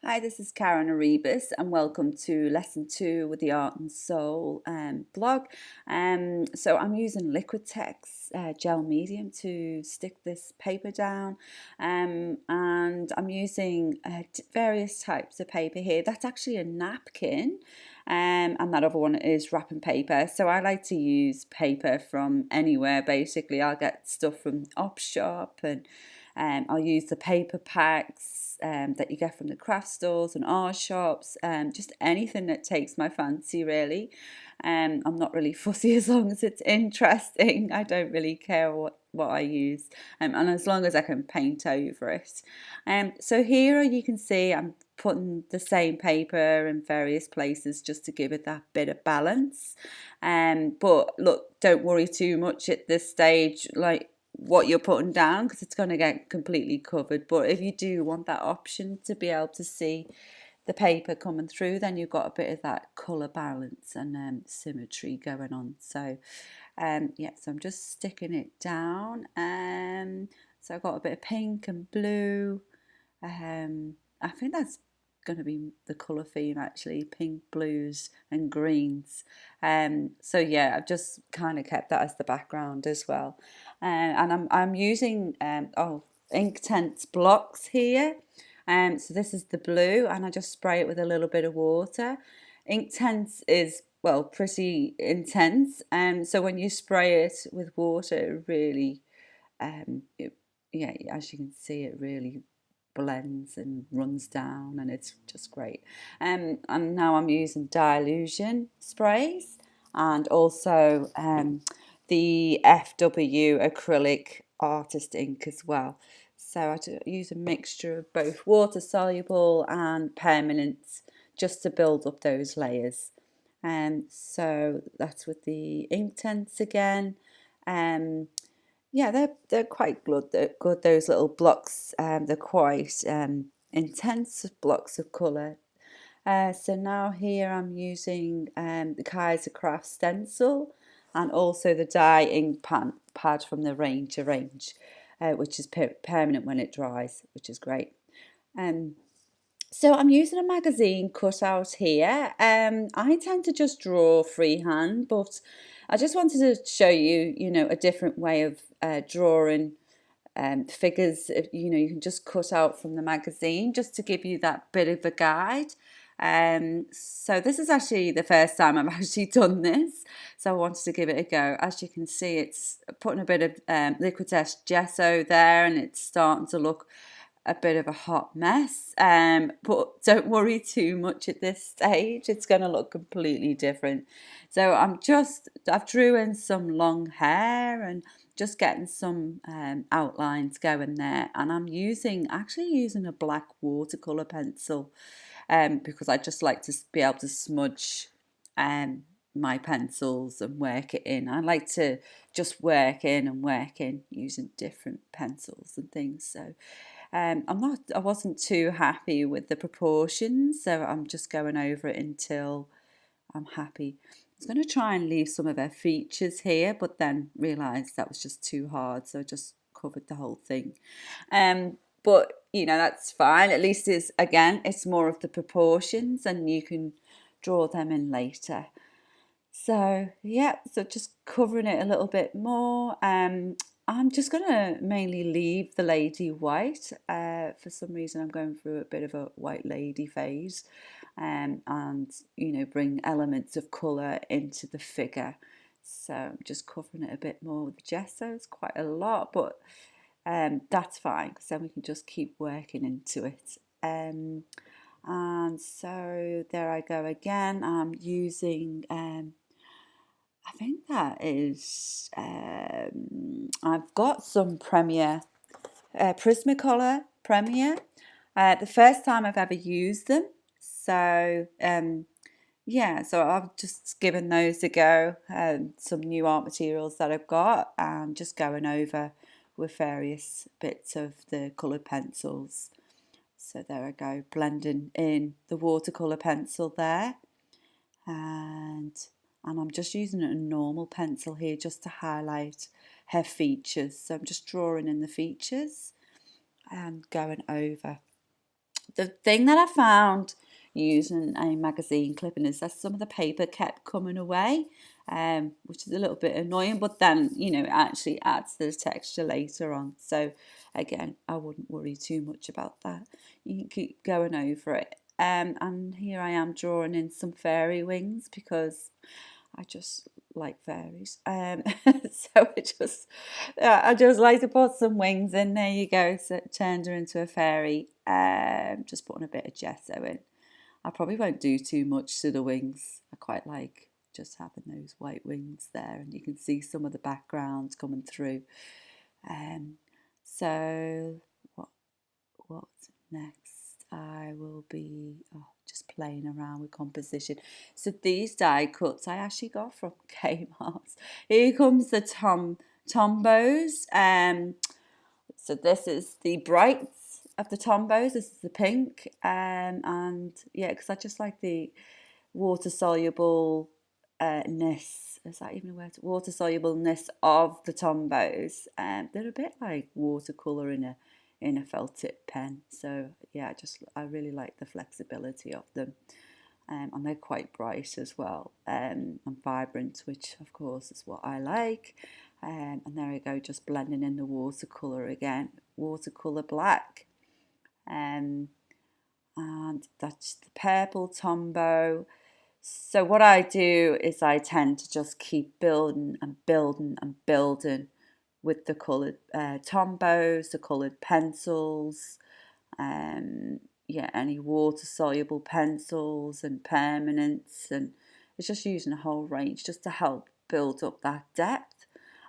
Hi, this is Karen Arribas, and welcome to lesson 2 with the Art and Soul blog. So I'm using Liquitex gel medium to stick this paper down, and I'm using various types of paper here. That's actually a napkin, and that other one is wrapping paper. So I like to use paper from anywhere. Basically, I'll get stuff from Op Shop, and I'll use the paper packs that you get from the craft stores and art shops, just anything that takes my fancy really. I'm not really fussy as long as it's interesting. I don't really care what I use, and as long as I can paint over it. So here you can see I'm putting the same paper in various places just to give it that bit of balance. But look, don't worry too much at this stage, like what you're putting down, because it's going to get completely covered. But if you do want that option to be able to see the paper coming through, then you've got a bit of that colour balance and symmetry going on. So yeah, so I'm just sticking it down. So I've got a bit of pink and blue. I think that's going to be the colour theme actually, pink, blues and greens. So yeah, I've just kind of kept that as the background as well. And I'm using Inktense blocks here. So this is the blue, and I just spray it with a little bit of water. Inktense is, well, pretty intense, so when you spray it with water, it really yeah, as you can see, it really blends and runs down, and it's just great. And now I'm using Dilution sprays, and also the FW acrylic artist ink as well. So I use a mixture of both water soluble and permanent just to build up those layers. So that's with the Inktense again. Yeah, they're quite good. They're good. Those little blocks. They're quite intense blocks of colour. So now here I'm using the Kaiser Craft stencil, and also the dye ink pad from the Ranger range, which is permanent when it dries, which is great. So I'm using a magazine cutout here. I tend to just draw freehand, but I just wanted to show you, a different way of drawing figures. You can just cut out from the magazine just to give you that bit of a guide. So this is actually the first time I've actually done this, so I wanted to give it a go. As you can see, it's putting a bit of Liquitex gesso there, and it's starting to look a bit of a hot mess, but don't worry too much at this stage. It's going to look completely different. So I've drew in some long hair and just getting some outlines going there, and I'm actually using a black watercolor pencil, because I just like to be able to smudge my pencils and work it in. I like to just work in and work in using different pencils and things. So I wasn't too happy with the proportions, so I'm just going over it until I'm happy. I was going to try and leave some of her features here, but then realised that was just too hard, so I just covered the whole thing. But that's fine. At least it's more of the proportions, and you can draw them in later. So yeah, so just covering it a little bit more. I'm just going to mainly leave the lady white. For some reason, I'm going through a bit of a white lady phase, and bring elements of colour into the figure. So I'm just covering it a bit more with the gesso. It's quite a lot, but that's fine, because then we can just keep working into it. And so there I go again. I'm using I think that is, I've got some Premier, Prismacolor Premier. The first time I've ever used them. So, yeah, so I've just given those a go. Some new art materials that I've got, and just going over with various bits of the coloured pencils. So there I go, blending in the watercolour pencil there. And I'm just using a normal pencil here just to highlight her features. So I'm just drawing in the features and going over. The thing that I found using a magazine clipping is that some of the paper kept coming away, which is a little bit annoying, but then, you know, it actually adds the texture later on. So again, I wouldn't worry too much about that. You can keep going over it. And here I am drawing in some fairy wings because I just like fairies. So I just like to put some wings in. There you go. So it turned her into a fairy. Just putting a bit of gesso in. I probably won't do too much to the wings. I quite like just having those white wings there, and you can see some of the background coming through. So what's next? I will be just playing around with composition. So these die cuts I actually got from Kmart. Here comes the Tombos. So this is the brights of the Tombos. This is the pink. And yeah, because I just like the water soluble ness. Is that even a word? Water solubleness of the Tombos. They're a bit like watercolor in a felt tip pen. So yeah, I really like the flexibility of them. And they're quite bright as well, and vibrant, which of course is what I like. And there we go, just blending in the watercolour again, watercolour black. And that's the purple Tombow. So what I do is I tend to just keep building and building and building with the coloured Tombows, the coloured pencils, yeah, any water soluble pencils and permanents, and it's just using a whole range just to help build up that depth.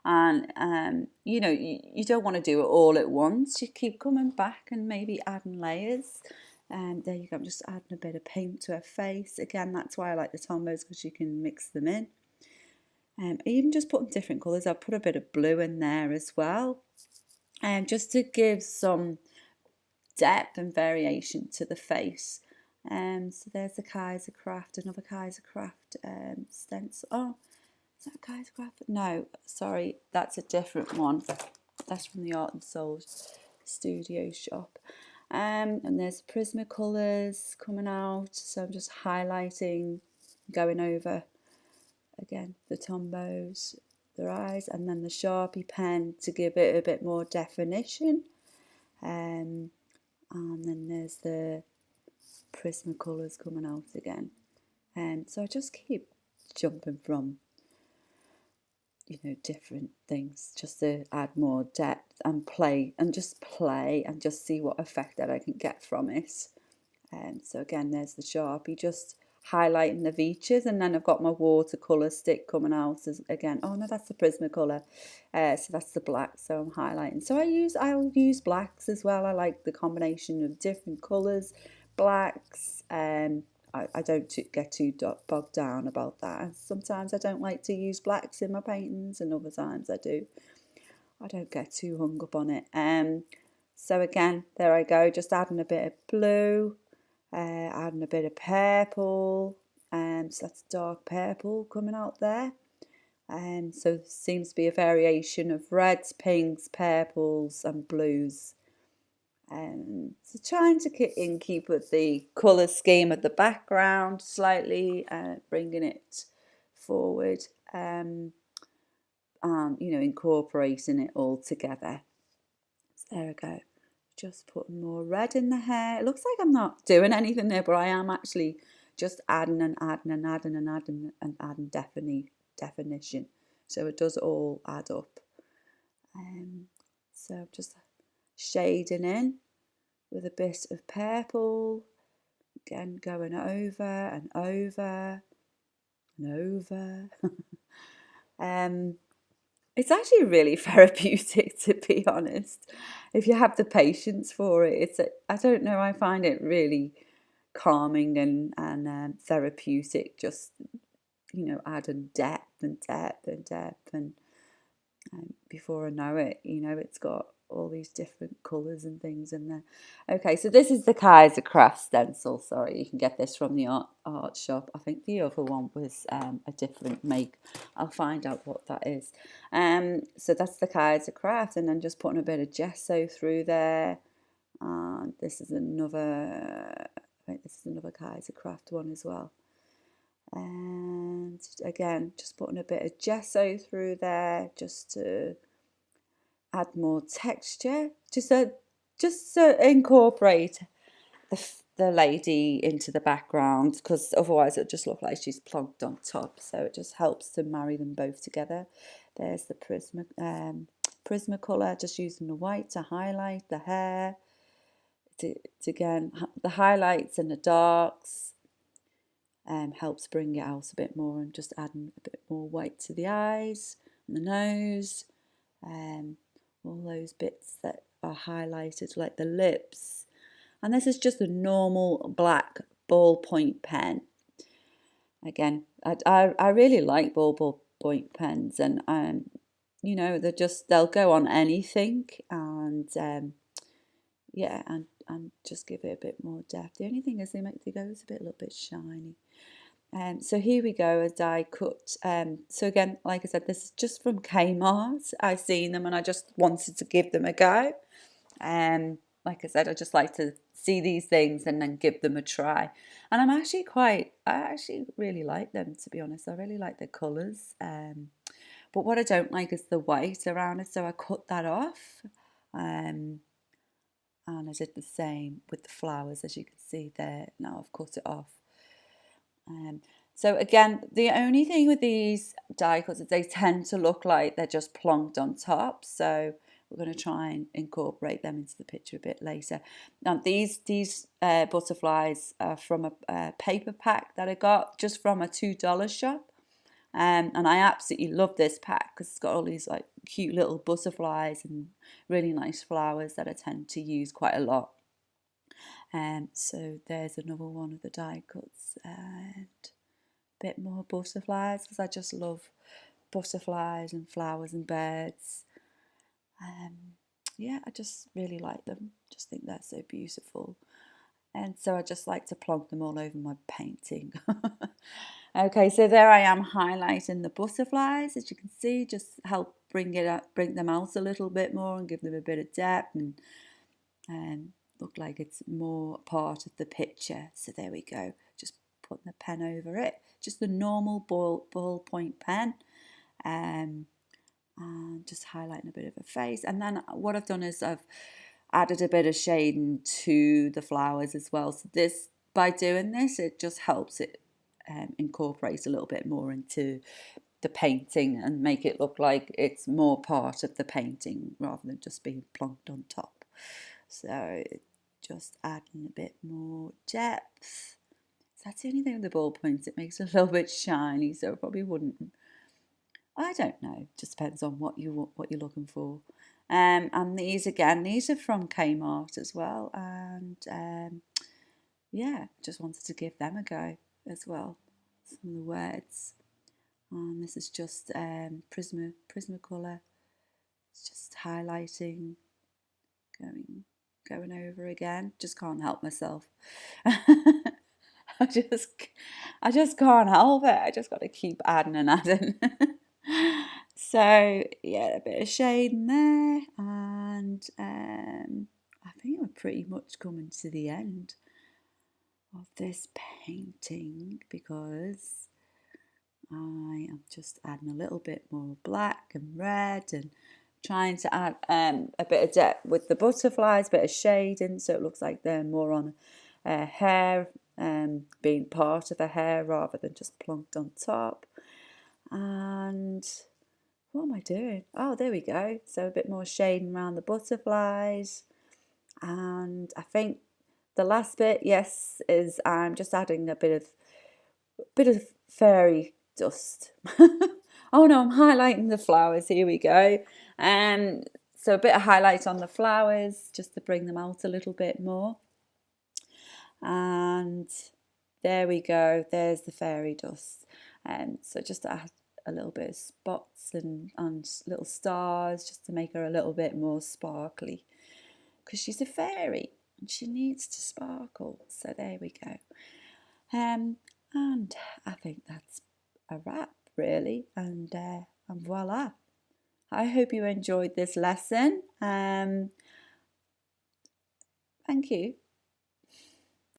And you know, you don't want to do it all at once. You keep coming back and maybe adding layers. And there you go, I'm just adding a bit of paint to her face. Again, that's why I like the Tombos, because you can mix them in. Even just putting different colours. I'll put a bit of blue in there as well. And just to give some depth and variation to the face. So there's the Kaiser Craft, another Kaiser Craft stencil. Oh, is that Kaiser Craft? No, sorry, that's a different one. That's from the Art and Soul studio shop. And there's Prismacolors coming out, so I'm just highlighting, going over again the Tombos, their eyes, and then the Sharpie pen to give it a bit more definition. And then there's the Prismacolors coming out again. So I just keep jumping from, you know, different things just to add more depth and play and just see what effect that I can get from it. So again, there's the Sharpie, just highlighting the features, and then I've got my watercolour stick coming out again. Oh no, that's the Prismacolor. So that's the black, so I'm highlighting. So I'll use blacks as well. I like the combination of different colours, blacks. I don't get too bogged down about that. Sometimes I don't like to use blacks in my paintings, and other times I do. I don't get too hung up on it. So again, there I go, just adding a bit of blue, adding a bit of purple, so that's dark purple coming out there. So there seems to be a variation of reds, pinks, purples and blues. So trying to keep with the colour scheme of the background slightly, bringing it forward, and you know, incorporating it all together. So there we go. Just putting more red in the hair. It looks like I'm not doing anything there, but I am actually just adding and adding and adding and adding and adding definition. So it does all add up. So I'm just shading in with a bit of purple, again going over and over and over. It's actually really therapeutic, to be honest, if you have the patience for it. I don't know, I find it really calming and therapeutic, just, you know, adding depth and depth and depth, and before I know it, you know, it's got all these different colours and things in there. Okay, so this is the Kaiser Craft stencil. Sorry, you can get this from the art shop. I think the other one was a different make. I'll find out what that is. So that's the Kaiser Craft, and then just putting a bit of gesso through there, And this is another, I think this is another Kaiser Craft one as well. And again, just putting a bit of gesso through there just to add more texture, just to incorporate the lady into the background, because otherwise it just looks like she's plonked on top. So it just helps to marry them both together. There's the Prismacolor, just using the white to highlight the hair. Again, the highlights and the darks helps bring it out a bit more, and just adding a bit more white to the eyes and the nose, all those bits that are highlighted, like the lips. And this is just a normal black ballpoint pen. Again, I really like ballpoint pens, and you know, they'll go on anything, and yeah, and just give it a bit more depth. The only thing is they go a little bit shiny. So here we go, a die cut. So again, like I said, this is just from Kmart. I've seen them and I just wanted to give them a go. Like I said, I just like to see these things and then give them a try. And I actually really like them, to be honest. I really like the colours. But what I don't like is the white around it, so I cut that off. And I did the same with the flowers, as you can see there. Now I've cut it off. So again, the only thing with these die cuts is they tend to look like they're just plonked on top. So we're going to try and incorporate them into the picture a bit later. Now these butterflies are from a paper pack that I got just from a $2 shop. And I absolutely love this pack because it's got all these like cute little butterflies and really nice flowers that I tend to use quite a lot. So there's another one of the die cuts, and a bit more butterflies because I just love butterflies and flowers and birds. Yeah, I just really like them. Just think they're so beautiful. And so I just like to plonk them all over my painting. Okay, so there I am highlighting the butterflies, as you can see, just help bring them out a little bit more and give them a bit of depth and look like it's more part of the picture. So there we go, just putting the pen over it, just the normal ballpoint pen, and just highlighting a bit of a face. And then what I've done is I've added a bit of shading to the flowers as well. So this, by doing this, it just helps it incorporate a little bit more into the painting and make it look like it's more part of the painting rather than just being plonked on top. So just adding a bit more depth. So that's the only thing with the ballpoint, it makes it a little bit shiny, so it probably wouldn't. I don't know, just depends on what you're looking for. And these are from Kmart as well, and yeah, just wanted to give them a go as well. Some of the words, and this is just Prismacolor. It's just highlighting, going over again. Just can't help myself. I just can't help it. I just got to keep adding and adding. So yeah, a bit of shade in there, and I think we're pretty much coming to the end of this painting because I am just adding a little bit more black and red and trying to add a bit of depth with the butterflies, a bit of shading so it looks like they're more on hair, being part of a hair rather than just plonked on top. And what am I doing? Oh, there we go. So a bit more shading around the butterflies. And I think the last bit, yes, is I'm just adding a bit of fairy dust. Oh no, I'm highlighting the flowers. Here we go. So a bit of highlight on the flowers just to bring them out a little bit more. And there we go. There's the fairy dust. So just to add a little bit of spots and little stars just to make her a little bit more sparkly because she's a fairy and she needs to sparkle. So there we go. And I think that's a wrap really, and voila. I hope you enjoyed this lesson. Thank you.